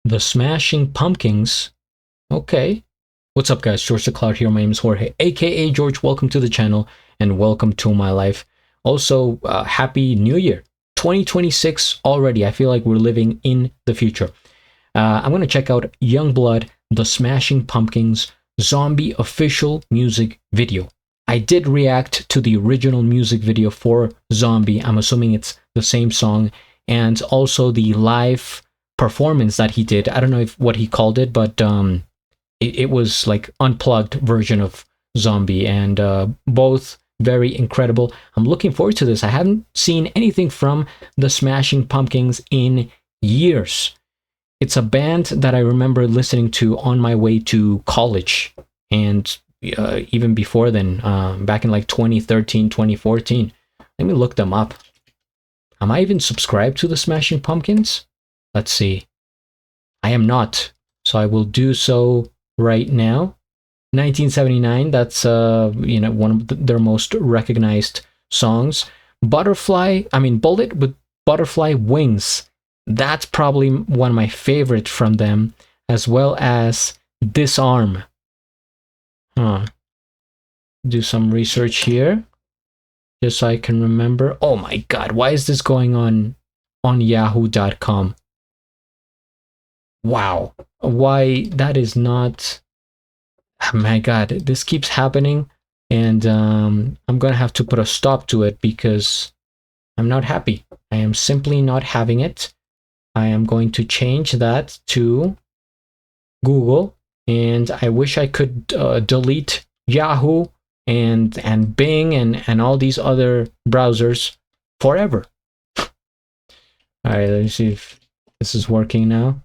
The Smashing Pumpkins. Okay. What's up, guys? GeorgeTheCloud here. My name is Jorge, aka George. Welcome to the channel and welcome to my life. Also, Happy New Year. 2026 already. I feel like we're living in the future. I'm going to check out YUNGBLUD, The Smashing Pumpkins zombie official music video. I did react to the original music video for Zombie. I'm assuming it's the same song, and also the live performance that he did. I don't know what he called it, but it was like unplugged version of Zombie, and both very incredible. I'm looking forward to this. I haven't seen anything from the Smashing Pumpkins in years. It's a band that I remember listening to on my way to college, and even before then, back in like 2013, 2014. Let me look them up. Am I even subscribed to the Smashing Pumpkins? Let's see. I am not, so I will do so right now. 1979, that's one of their most recognized songs. Bullet with Butterfly Wings. That's probably one of my favorites from them, as well as Disarm. Do some research here, just so I can remember. Oh my god, why is this going on yahoo.com? Wow, why that is not... Oh my god, this keeps happening, and I'm gonna have to put a stop to it because I'm not happy. I am simply not having it. I am going to change that to Google, and I wish I could delete Yahoo and Bing and all these other browsers forever. All right, let's see if this is working now.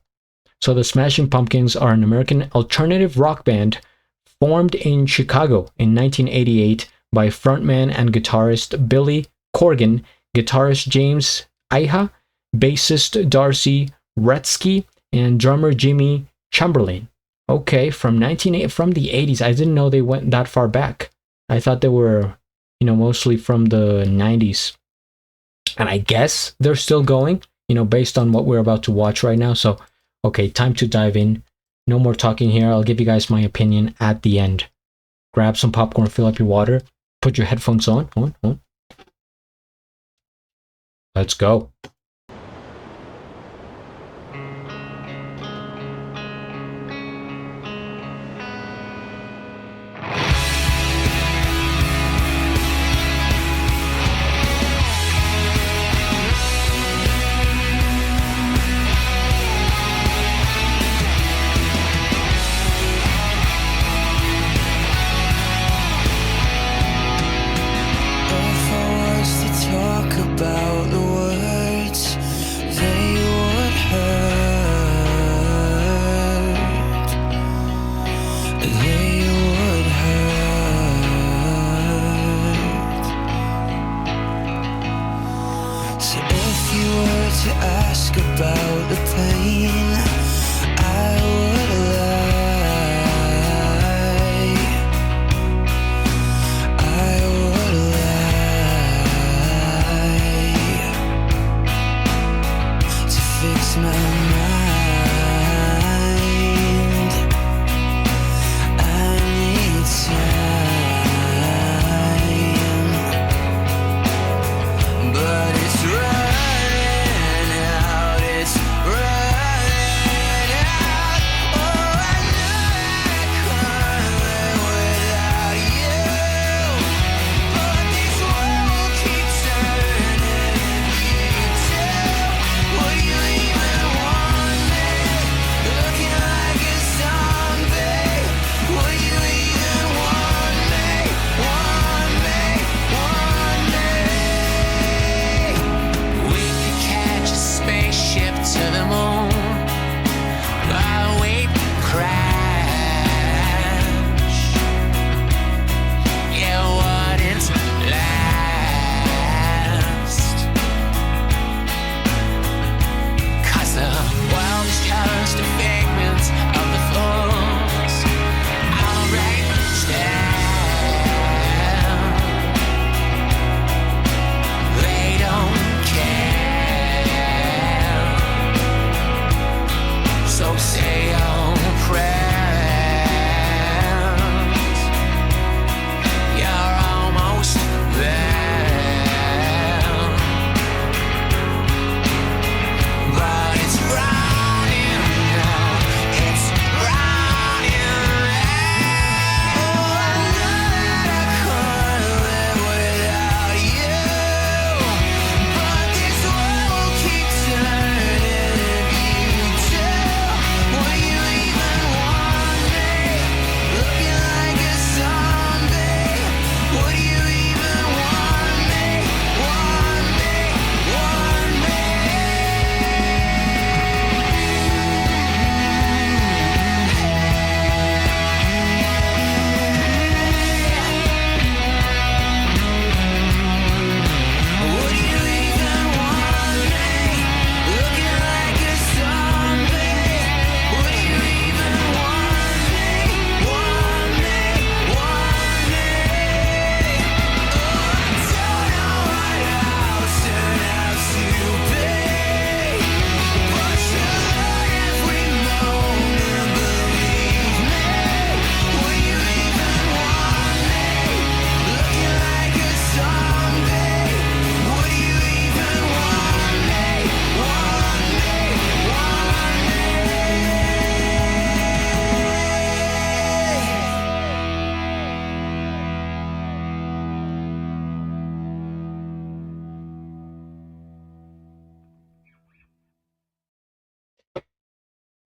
So the Smashing Pumpkins are an American alternative rock band formed in Chicago in 1988 by frontman and guitarist Billy Corgan, guitarist James Iha, bassist Darcy Retzky, and drummer Jimmy Chamberlain. Okay, from the 80s. I didn't know they went that far back. I thought they were, mostly from the 90s. And I guess they're still going, based on what we're about to watch right now. So, okay, time to dive in. No more talking here. I'll give you guys my opinion at the end. Grab some popcorn, fill up your water, put your headphones on. Let's go. About the words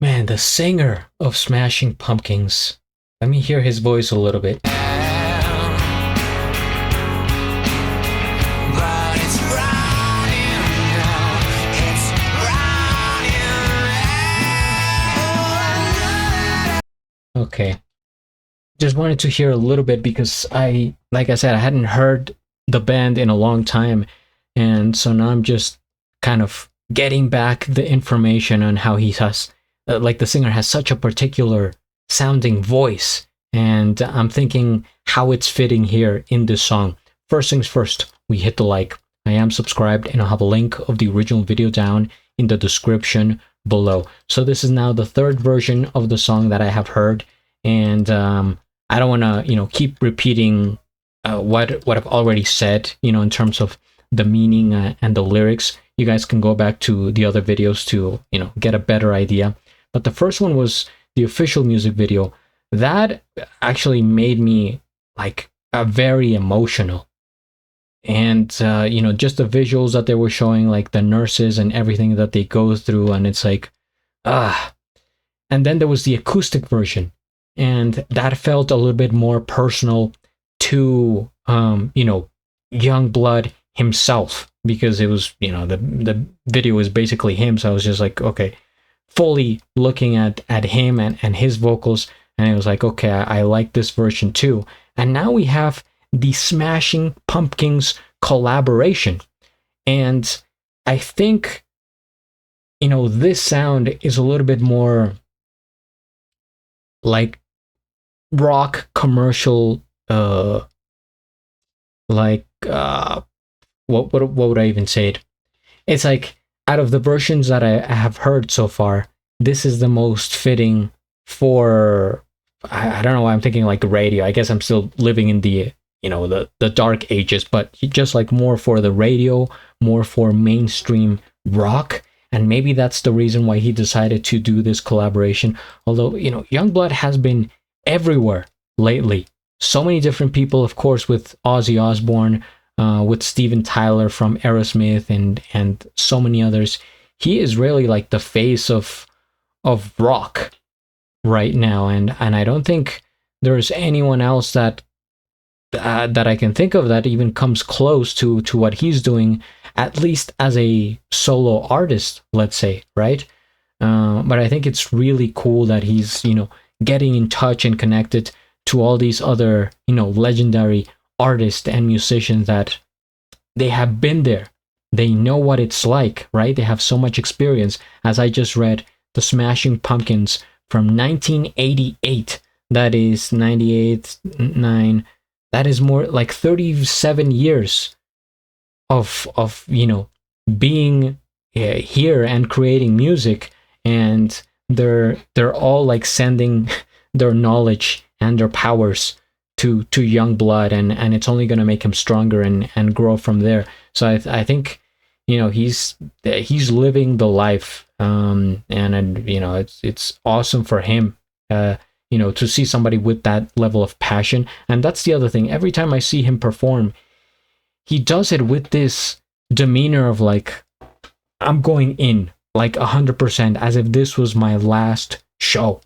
Man, the singer of Smashing Pumpkins. Let me hear his voice a little bit. Okay. Just wanted to hear a little bit because like I said, I hadn't heard the band in a long time. And so now I'm just kind of getting back the information on how he has, like the singer has such a particular sounding voice. And I'm thinking how it's fitting here in this song. First things first, we hit the like. I am subscribed and I'll have a link of the original video down in the description below. So this is now the third version of the song that I have heard. And I don't want to, keep repeating what I've already said, in terms of the meaning and the lyrics. You guys can go back to the other videos to, get a better idea. But the first one was the official music video. That actually made me like very emotional. And, just the visuals that they were showing, like the nurses and everything that they go through. And it's like, ah. And then there was the acoustic version. And that felt a little bit more personal to, YUNGBLUD himself, because it was, the video was basically him. So I was just like, okay, fully looking at him and his vocals. And it was like, okay, I like this version too. And now we have the Smashing Pumpkins collaboration. And I think, this sound is a little bit more like rock commercial, what would I even say it? It's like, out of the versions that I have heard so far, this is the most fitting for, I don't know why I'm thinking like radio. I guess I'm still living in the, the dark ages, but just like more for the radio, more for mainstream rock. And maybe that's the reason why he decided to do this collaboration. Although, YUNGBLUD has been everywhere lately. So many different people, of course, with Ozzy Osbourne, with Steven Tyler from Aerosmith, and so many others. He is really like the face of rock right now, and I don't think there's anyone else that I can think of that even comes close to what he's doing, at least as a solo artist, let's say, right? But I think it's really cool that he's, getting in touch and connected to all these other, legendary artists and musicians that they have been there. They know what it's like, right? They have so much experience. As I just read, the Smashing Pumpkins from 1988, that is 98, 9, that is more like 37 years of being here and creating music. And they're all like sending their knowledge and their powers to YUNGBLUD, and it's only going to make him stronger and grow from there. So I think he's living the life, and it's awesome for him to see somebody with that level of passion. And that's the other thing, every time I see him perform, he does it with this demeanor of like, I'm going in like 100%, as if this was my last show.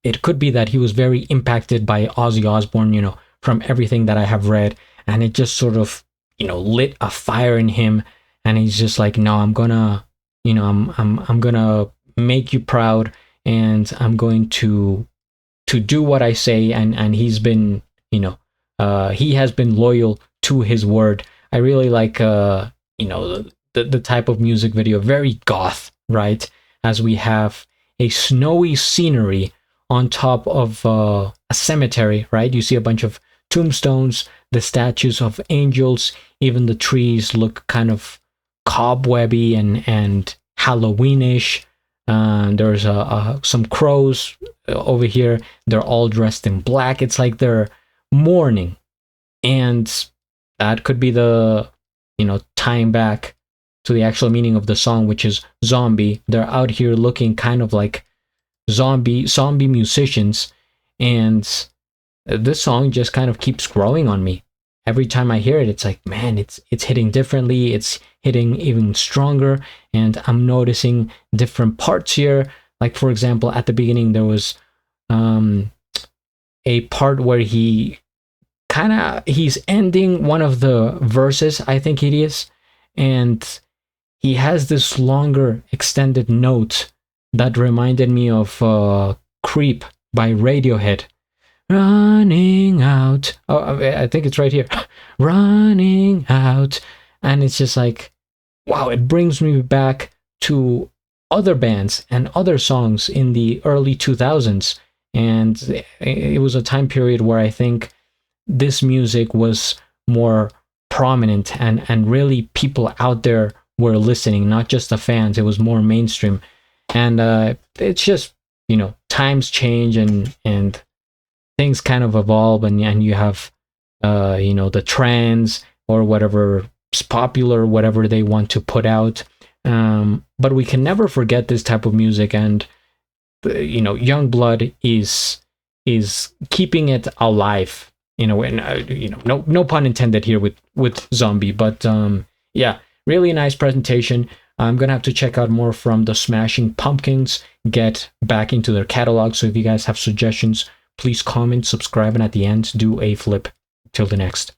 It could be that he was very impacted by Ozzy Osbourne, from everything that I have read, and it just sort of, lit a fire in him, and he's just like, no, I'm gonna, I'm gonna make you proud, and I'm going to do what I say, and he's been, he has been loyal to his word. I really like, the type of music video, very goth, right? As we have a snowy scenery on top of a cemetery, right? You see a bunch of tombstones, the statues of angels, even the trees look kind of cobwebby and Halloweenish. There's some crows over here. They're all dressed in black. It's like they're mourning, and that could be the tying back to the actual meaning of the song, which is zombie. They're out here looking kind of like zombie musicians, and this song just kind of keeps growing on me. Every time I hear it, it's like, man, it's hitting differently, it's hitting even stronger, and I'm noticing different parts here Like, for example, at the beginning there was a part where he's ending one of the verses, I think it is, and he has this longer extended note that reminded me of Creep by Radiohead. Running out. Oh, I think it's right here. Running out. And it's just like, wow, it brings me back to other bands and other songs in the early 2000s. And it was a time period where I think this music was more prominent, and really people out there were listening, not just the fans. It was more mainstream. And it's just, times change, and things kind of evolve, and you have the trends or whatever's popular, whatever they want to put out. But we can never forget this type of music, and Youngblood is keeping it alive, and no pun intended here with Zombie. But yeah, really nice presentation. I'm gonna have to check out more from the Smashing Pumpkins, get back into their catalog. So if you guys have suggestions, please comment, subscribe, and at the end do a flip. Till the next.